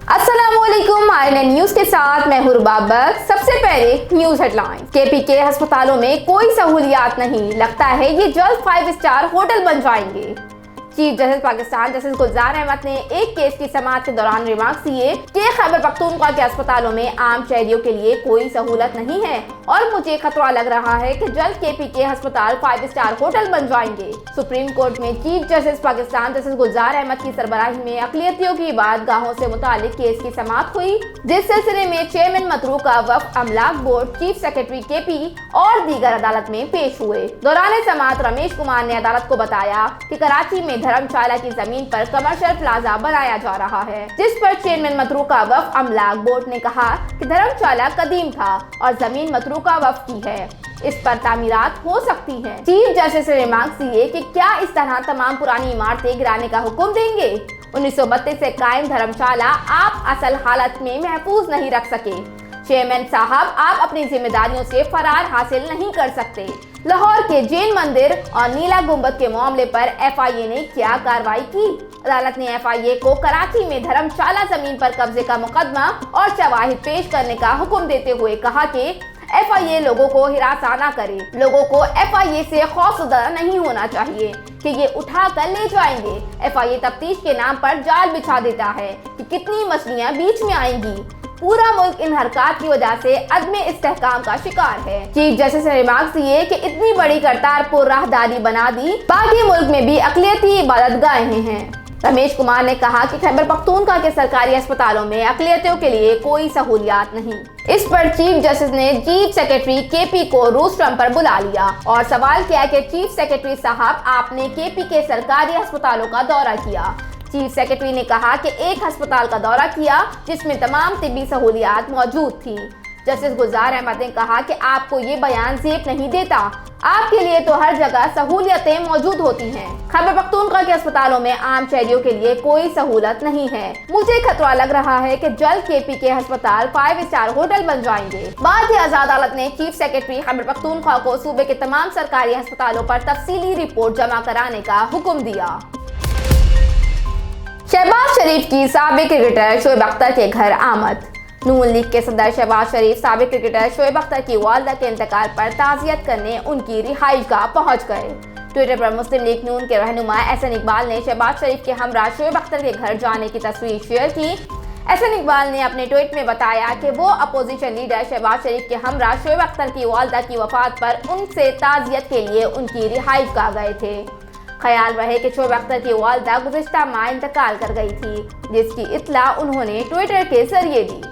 अस्सलामुअलैकुम INA news के साथ मैं हूं बाबर। सबसे पहले न्यूज हेडलाइन। केपी के अस्पतालों में कोई सहूलियात नहीं, लगता है ये जल्द 5 स्टार होटल बन जाएंगे। चीफ जस्टिस पाकिस्तान जस्टिस गुलजार अहमद ने एक केस की समाअत के दौरान रिमार्क दिए कि खैबर पख्तूनख्वा के अस्पतालों में आम शहरियों के लिए कोई सहूलत नहीं है और मुझे खतरा लग रहा है कि जल्द केपी के अस्पताल 5 स्टार होटल बन जाएंगे। सुप्रीम कोर्ट में चीफ जस्टिस पाकिस्तान जस्टिस गुलजार अहमद की सरबराही में अक़लियतियों की इबादतगाहों से मुतालिक केस की समाअत हुई, जिस सिलसिले में चेयरमैन मतरूका वक्फ अमलाक बोर्ड, चीफ सेक्रेटरी केपी और दीगर अदालत में पेश हुए। दौरान समाअत रमेश कुमार ने अदालत को बताया कि कराची में धर्मशाला की जमीन पर कमर्शियल प्लाजा बनाया जा रहा है, जिस पर चेयरमैन मतरूका वक्फ अमलाक बोर्ड ने कहा कि धर्मशाला कदीम था और जमीन मतरूका वक्फ की है, इस पर तामीरात हो सकती हैं। चीफ जस्टिस ने रिमार्क दिए कि क्या इस तरह तमाम पुरानी इमारतें गिराने का हुक्म देंगे। 1932 से कायम धर्मशाला आप असल हालत में महफूज नहीं रख सके। चेयरमैन साहब, आप अपनी जिम्मेदारियों से फरार हासिल नहीं कर सकते। लाहौर के जैन मंदिर और नीला गुंबद के मामले पर एफआईए ने क्या कार्रवाई की। अदालत ने एफआईए को कराची में धर्मशाला जमीन पर कब्जे का मुकदमा और शवाहिद पेश करने का हुक्म देते हुए कहा कि एफआईए लोगों को हिरासा न करे। लोगों को एफआईए से खौफजदा नहीं होना चाहिए कि ये उठा कर ले जाएंगे। एफआईए तफ्तीश के नाम पर जाल बिछा देता है कि कितनी मछलियां बीच में आएंगी। पूरा मुल्क इन हरकत की वजह से अदमे इस्तेहकाम का शिकार है। चीफ जस्टिस ने रिमार्क दिए कि इतनी बड़ी करतारपुर राहदारी बना दी, बाकी मुल्क में भी अक़लियती इबादतगाहें हैं। रमेश कुमार ने कहा कि खैबर पख्तूनख्वा के सरकारी अस्पतालों में अक़लियतियों के लिए कोई सहूलियात नहीं। इस पर चीफ जस्टिस ने चीफ सेक्रेटरी केपी को रोस्ट्रम पर बुला लिया और सवाल किया कि चीफ सेक्रेटरी साहब, आपने केपी के सरकारी अस्पतालों का दौरा किया। चीफ सेक्रेटरी ने कहा कि एक अस्पताल का दौरा किया जिसमें तमाम तिब्बी सहूलियात मौजूद थी। जस्टिस गुलजार अहमद ने कहा कि आपको ये बयान जेब नहीं देता, आपके लिए तो हर जगह सहूलियतें मौजूद होती हैं। खैबर पख्तूनख्वा के अस्पतालों में आम शहरियों के लिए कोई सहूलत नहीं है। मुझे खतरा लग रहा है कि जल्द केपी के अस्पताल 5 स्टार होटल बन जाएंगे। बाद में आजाद अदालत ने चीफ सेक्रेटरी खैबर पख्तूनख्वा को सूबे के तमाम सरकारी अस्पतालों पर तफसीली रिपोर्ट जमा कराने का हुक्म दिया। शहबाज शरीफ की साबिक क्रिकेटर शोएब अख्तर के घर आमद। नून लीग के सदर शहबाज शरीफ साबिक क्रिकेटर शोएब अख्तर की वालदा के इंतकाल पर ताज़ियत करने उनकी रिहाइशगाह पहुंच गए। ट्विटर पर मुस्लिम लीग नून के रहनुमा एहसन इकबाल ने शहबाज शरीफ के हमरा शोएब अख्तर के घर जाने की तस्वीर शेयर की। एहसन इकबाल ने अपने ट्वीट में बताया कि वो अपोजिशन लीडर शहबाज शरीफ के हमरा शोएब अख्तर की वालदा की वफात पर उनसे ताज़ियत के लिए उनकी रिहाइशगाह गए थे। ख्याल रहे कि शोएब अख्तर की वालदा गुज़िश्ता माह इंतकाल कर गई थी, जिसकी इत्तला उन्होंने ट्विटर के जरिए दी।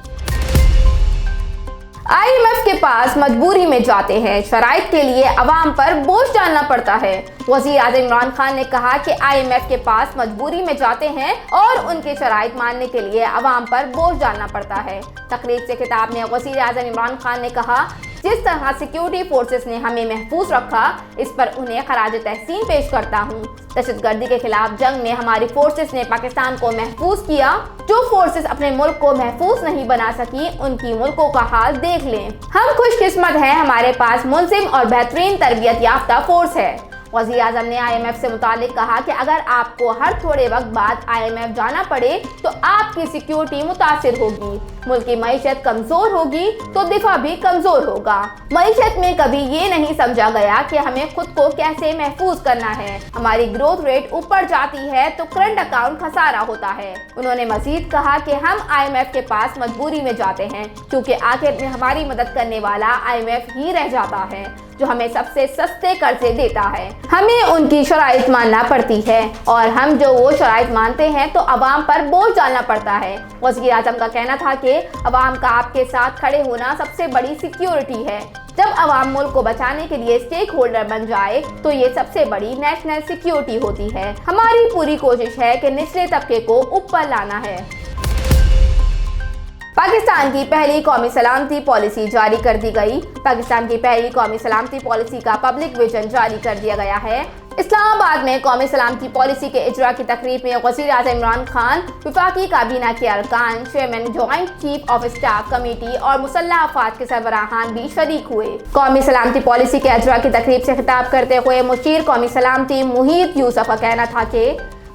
IMF के पास मजबूरी में जाते हैं, शराइत के लिए अवाम पर बोझ डालना पड़ता है। वज़ीर आज़म इमरान खान ने कहा कि IMF के पास मजबूरी में जाते हैं और उनके शराइत मानने के लिए अवाम पर बोझ डालना पड़ता है। तकरीर से खिताब में वज़ीर आज़म इमरान खान ने कहा, जिस तरह सिक्योरिटी फोर्सेस ने हमें महफूज रखा, इस पर उन्हें खराज तहसीन पेश करता हूँ। दहशतगर्दी के खिलाफ जंग में हमारी फोर्सेस ने पाकिस्तान को महफूज किया। जो फोर्सेस अपने मुल्क को महफूज नहीं बना सकी, उनकी मुल्कों का हाल देख लें। हम खुशकिस्मत हैं, हमारे पास मुलजिम और बेहतरीन तरबियत याफ्ता फोर्स है। वज़ीर आज़म ने IMF से मुतालिक कहा कि अगर आपको हर थोड़े वक्त बाद IMF जाना पड़े तो आपकी सिक्योरिटी मुतासिर होगी, मुल्क की मईशत कमज़ोर होगी तो दिफा भी कमज़ोर होगा। मईशत में कभी ये नहीं समझा गया कि हमें खुद को कैसे महफूज करना है। हमारी ग्रोथ रेट ऊपर जाती है तो करंट अकाउंट खसारा होता है। उन्होंने मजीद कहा कि हम IMF के पास मजबूरी में जाते हैं क्योंकि आखिर में हमारी मदद करने वाला IMF ही रह जाता है, जो हमें सबसे सस्ते कर्जे देता है। हमें उनकी शराइत मानना पड़ती है और हम जो वो शराइत मानते हैं तो अवाम पर बोझ डालना पड़ता है। वज़ीर आज़म का कहना था कि अवाम का आपके साथ खड़े होना सबसे बड़ी सिक्योरिटी है। जब अवाम मुल्क को बचाने के लिए स्टेक होल्डर बन जाए तो ये सबसे बड़ी नेशनल सिक्योरिटी होती है। हमारी पूरी कोशिश है कि निचले तबके को ऊपर लाना है। पाकिस्तान की पहली कौमी सलामती पॉलिसी जारी कर दी गई। पाकिस्तान की पहली कौमी सलामती पॉलिसी का पब्लिक विजन जारी कर दिया गया है। इस्लामाबाद में कौमी सलामती पॉलिसी के इजरा की तकरीब में वज़ीर आज़म इमरान खान, वफाकी काबीना के अरकान, chairman joint chief of staff committee और मुसल्लह अफवाज के सरबराहान भी शरीक हुए। कौमी सलामती पॉलिसी के इजरा की तकरीब से खिताब करते हुए मुशीर कौमी सलामती मुहीत यूसुफ का कहना था कि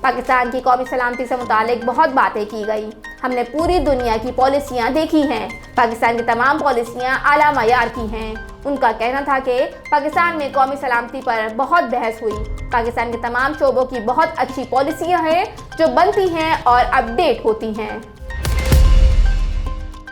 पाकिस्तान की कौमी सलामती से मुतालिक बहुत बातें की गई। हमने पूरी दुनिया की पॉलिसियाँ देखी हैं। पाकिस्तान की तमाम पॉलिसियाँ आला मयार की हैं। उनका कहना था कि पाकिस्तान में कौमी सलामती पर बहुत बहस हुई। पाकिस्तान के तमाम शोबों की बहुत अच्छी पॉलिसियाँ हैं जो बनती हैं और अपडेट होती हैं।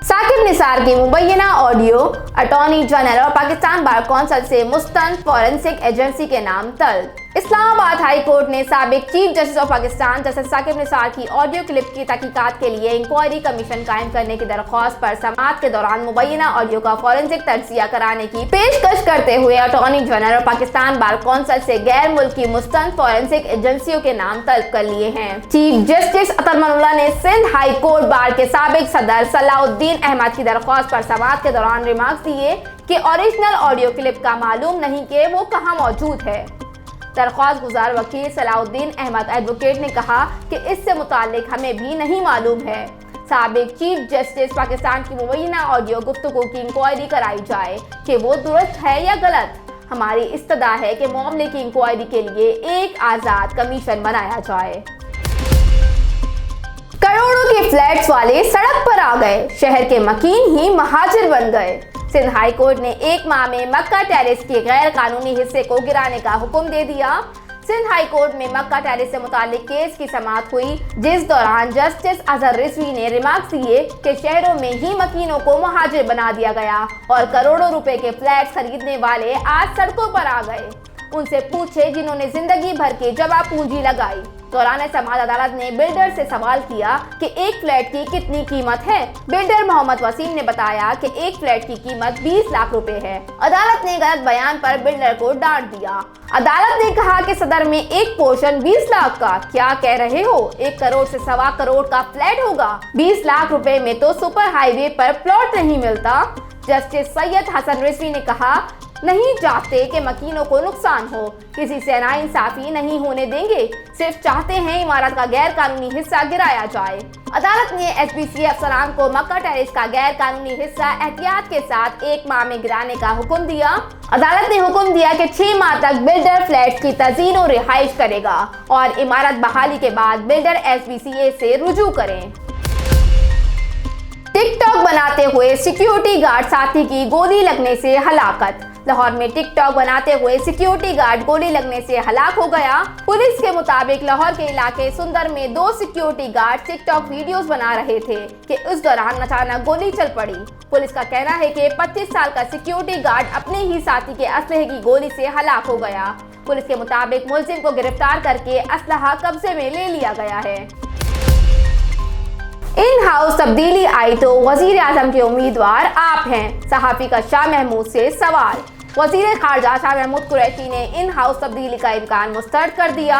साकिब निसार की मुबैना ऑडियो अटॉर्नी जनरल और पाकिस्तान बार कौंसिल से मुस्तंद फॉरेंसिक एजेंसी के नाम तलब। इस्लामाबाद हाई कोर्ट ने साबिक chief justice of Pakistan justice Saqib Nisar की ऑडियो क्लिप की तहकीकात के लिए इंक्वायरी कमीशन कायम करने की दरख्वास्त पर समाअत के दौरान मुबैना ऑडियो का फॉरेंसिक तज्जिया कराने की पेशकश करते हुए अटॉर्नी जनरल और पाकिस्तान बार कौंसिल से गैर मुल्की मुस्तंद फॉरेंसिक एजेंसियों के नाम तलब कर लिए हैं। चीफ जस्टिस अतर मनुल्लाह ने सिंध हाई कोर्ट बार के साबिक सदर सलाउद्दीन अहमद की दरख्वास्त पर समाअत के दौरान रिमार्क्स दिए कि ओरिजिनल ऑडियो क्लिप का मालूम नहीं कि वो कहाँ मौजूद है। दरख्वास्त गुजार वकील सलाउद्दीन अहमद एडवोकेट ने कहा कि इससे मुतालिक हमें भी नहीं मालूम है। साबिक चीफ जस्टिस पाकिस्तान की मुबैना ऑडियो गुफ्तगू की इंक्वायरी कराई जाए कि वो दुरुस्त है या गलत। हमारी इस्तदा है कि मामले की इंक्वायरी के लिए एक आज़ाद कमीशन बनाया जाए। करोड़ों के फ्लैट्स वाले सड़क पर आ गए, शहर के मकीन ही महाजिर बन गए। सिंध हाई कोर्ट ने एक माह में मक्का टेरेस के गैर कानूनी हिस्से को गिराने का हुक्म दे दिया। सिंध हाई कोर्ट में मक्का टेरेस से मुतालिक केस की समाअत हुई, जिस दौरान जस्टिस अजहर रिजवी ने रिमार्क्स दिए कि शहरों में ही मकीनों को महाजिर बना दिया गया और करोड़ों रुपए के फ्लैट खरीदने वाले आज सड़कों पर आ गए। उनसे पूछे जिन्होंने जिंदगी भर की जमा पूंजी लगाई। दौरान समाअत अदालत ने बिल्डर से सवाल किया कि एक फ्लैट की कितनी कीमत है। बिल्डर मोहम्मद वसीम ने बताया कि एक फ्लैट की कीमत 20 लाख रुपए है। अदालत ने गलत बयान पर बिल्डर को डांट दिया। अदालत ने कहा कि सदर में एक पोर्शन 20 लाख का क्या कह रहे हो, 1 करोड़ से 1.25 करोड़ का फ्लैट होगा। 20 लाख रुपए में तो सुपर हाईवे पर प्लॉट नहीं मिलता। जस्टिस सैयद हसन रिजवी ने कहा नहीं चाहते कि मकीनों को नुकसान हो, किसी से नाइंसाफी नहीं होने देंगे, सिर्फ चाहते हैं इमारत का गैर कानूनी हिस्सा गिराया जाए। अदालत ने SBC अफसरान को मक्का टेरेस का गैर कानूनी हिस्सा एहतियात के साथ 1 माह में गिराने का हुक्म दिया। अदालत ने हुक्म दिया कि 6 माह तक बिल्डर फ्लैट की तज़ीन और रिहाइश करेगा और इमारत बहाली के बाद बिल्डर SBCA से रुजू करें। टिकटॉक बनाते हुए सिक्योरिटी गार्ड साथी की गोली लगने से हलाकत। लाहौर में टिकटॉक बनाते हुए सिक्योरिटी गार्ड गोली लगने से हलाक हो गया। पुलिस के मुताबिक लाहौर के इलाके सुंदर में 2 सिक्योरिटी गार्ड टिकटॉक वीडियोस बना रहे थे कि उस दौरान अचानक गोली चल पड़ी। पुलिस का कहना है कि 25 साल का सिक्योरिटी गार्ड अपने ही साथी के असलहे की गोली से हलाक हो गया। पुलिस के मुताबिक मुलजिम को गिरफ्तार करके असलहा कब्जे में ले लिया गया है। इन हाउस तब्दीली आई तो वजीर आजम के उम्मीदवार आप हैं, सहाफी का शाह महमूद से सवाल। वजीर खारजा शाह महमूद कुरैशी ने इन हाउस तब्दीली का इम्कान मुस्तरद कर दिया।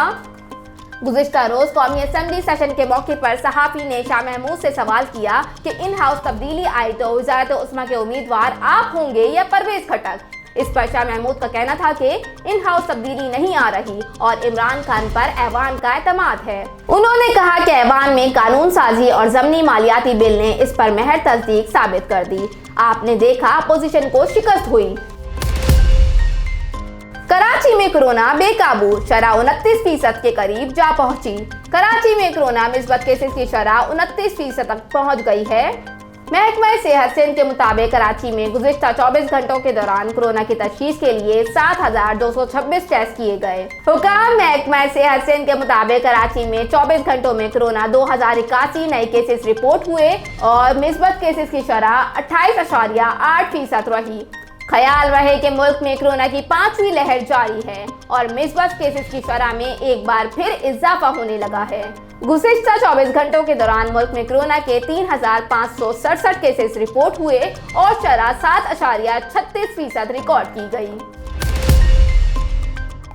गुज़िश्ता रोज कौमी असम्बली सेशन के मौके पर सहाफी ने शाह महमूद से सवाल किया कि इन हाउस तब्दीली आई तो वज़ारत उस्मा के उम्मीदवार आप होंगे या परवेज खटक। इस पर शाह महमूद का कहना था कि इन हाउस तब्दीली नहीं आ रही और इमरान खान पर ऐवान का एतमाद है। उन्होंने कहा कि ऐवान में कानून साजी और ज़मनी मालियाती बिल ने इस पर महर तस्दीक साबित कर दी। आपने देखा अपोजिशन को शिकस्त हुई। कराची में कोरोना बेकाबू, शरह 29% के करीब जा पहुंची। कराची में कोरोना मिस्बत केसेस की शरह 29% तक पहुंच गई है। महकमा सेहत सिंध के मुताबिक कराची में गुज़िश्ता 24 घंटों के दौरान कोरोना की तशखीस के लिए 7,226 टेस्ट किए गए। हुकाम महकमा सेहत सिंध के मुताबिक कराची में 24 घंटों में कोरोना 2081 नए केसेस रिपोर्ट हुए और मिस्बत केसेस की शरह 28.8% रही। ख्याल रहे कि मुल्क में कोरोना की 5वीं लहर जारी है और मिस्बत केसेस की शरह में एक बार फिर इजाफा होने लगा है। गुज़िश्ता 24 घंटों के दौरान मुल्क में कोरोना के 3,567 केसेस रिपोर्ट हुए और शरह 7.36% रिकॉर्ड की गई।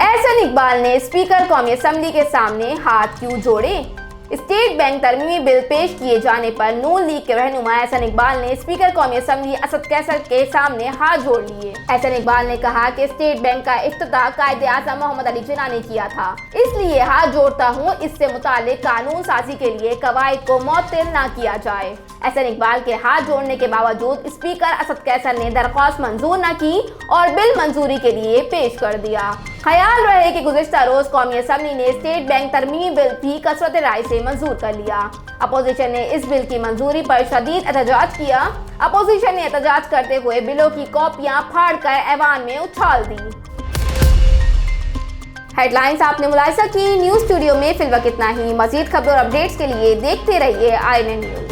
एहसन इकबाल ने स्पीकर कौमी असम्बली के सामने हाथ क्यों जोड़े? स्टेट बैंक तरमीमी बिल पेश किए जाने पर नून लीग के रहनुमा एहसन इकबाल ने स्पीकर कौमी असम्बली असद कैसर के सामने हाथ जोड़ लिए। एहसन इकबाल ने कहा कि स्टेट बैंक का इफ्तिताह कायदे आज़म मोहम्मद अली जिन्ना ने किया था, इसलिए हाथ जोड़ता हूँ इससे मुतालिक कानून साजी के लिए कवायद को मुअत्तल न किया जाए। एहसन इकबाल के हाथ जोड़ने के बावजूद स्पीकर असद कैसर ने दरख्वास्त मंजूर न की और बिल मंजूरी के लिए पेश कर दिया। ख्याल रहे कि गुज़िश्ता रोज कौमी असम्बली ने स्टेट बैंक तरमीम बिल भी कसरत राय से मंजूर कर लिया। अपोजिशन ने इस बिल की मंजूरी पर शदीद एहतजाज किया। अपोजिशन ने एहतजाज करते हुए बिलों की कॉपियां फाड़कर ऐवान में उछाल दी। हेडलाइंस आपने मुलाहिजा की। न्यूज़ स्टूडियो में फिलहाल इतना ही। मजीद खबरों और अपडेट्स के लिए देखते रहिए INN न्यूज़।